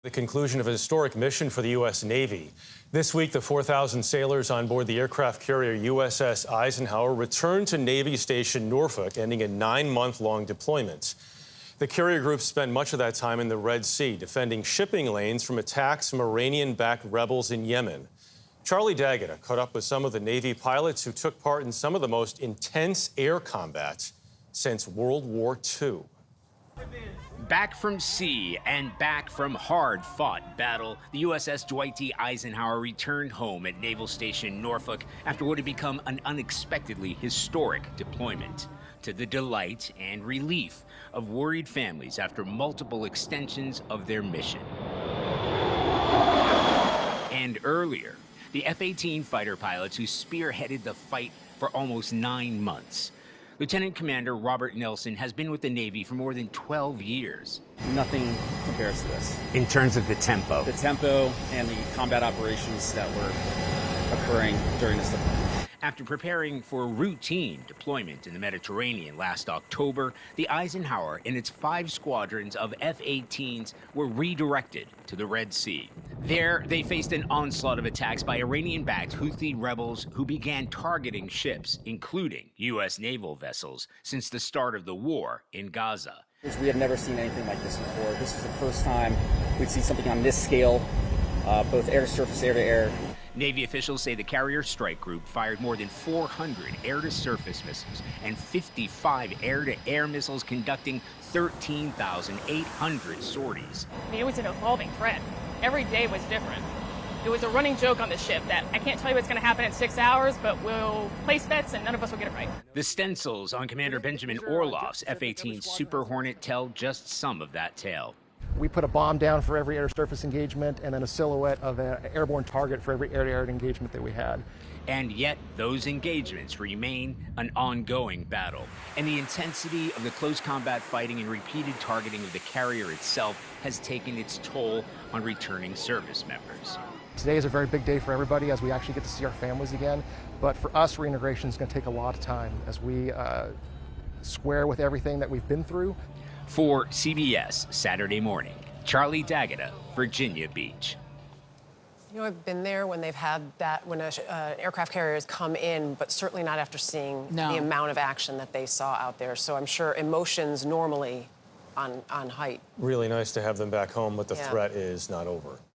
The conclusion of a historic mission for the U.S. Navy. This week, the 4,000 sailors on board the aircraft carrier USS Eisenhower returned to Navy Station Norfolk, ending a 9-month-long deployment. The carrier group spent much of that time in the Red Sea, defending shipping lanes from attacks from Iranian-backed rebels in Yemen. Charlie D'Agata caught up with some of the Navy pilots who took part in some of the most intense air combat since World War II. Back from sea and back from hard-fought battle, the USS Dwight D. Eisenhower returned home at Naval Station Norfolk after what had become an unexpectedly historic deployment, to the delight and relief of worried families after multiple extensions of their mission. And earlier, the F-18 fighter pilots who spearheaded the fight for almost 9 months. Lieutenant Commander Robert Nelson has been with the Navy for more than 12 years. Nothing compares to this. In terms of the tempo. The tempo and the combat operations that were occurring during this deployment. After preparing for routine deployment in the Mediterranean last October, the Eisenhower and its 5 squadrons of F-18s were redirected to the Red Sea. There, they faced an onslaught of attacks by Iranian-backed Houthi rebels who began targeting ships, including U.S. naval vessels, since the start of the war in Gaza. We had never seen anything like this before. This is the first time we'd see something on this scale, both air-to-surface, air-to-air. Navy officials say the carrier strike group fired more than 400 air-to-surface missiles and 55 air-to-air missiles, conducting 13,800 sorties. It was an evolving threat. Every day was different. It was a running joke on the ship that I can't tell you what's going to happen in 6 hours, but we'll place bets and none of us will get it right. The stencils on Commander Benjamin Orloff's F-18 Super Hornet tell just some of that tale. We put a bomb down for every air-to-surface engagement and then a silhouette of an airborne target for every air-to-air engagement that we had. And yet, those engagements remain an ongoing battle. And the intensity of the close combat fighting and repeated targeting of the carrier itself has taken its toll on returning service members. Today is a very big day for everybody as we actually get to see our families again. But for us, reintegration is going to take a lot of time as we square with everything that we've been through. For CBS Saturday Morning, Charlie D'Agata, Virginia Beach. You know, I've been there when they've had that, when an aircraft carrier has come in, but certainly not after seeing the amount of action that they saw out there. So I'm sure emotions normally on height. Really nice to have them back home, but the threat is not over.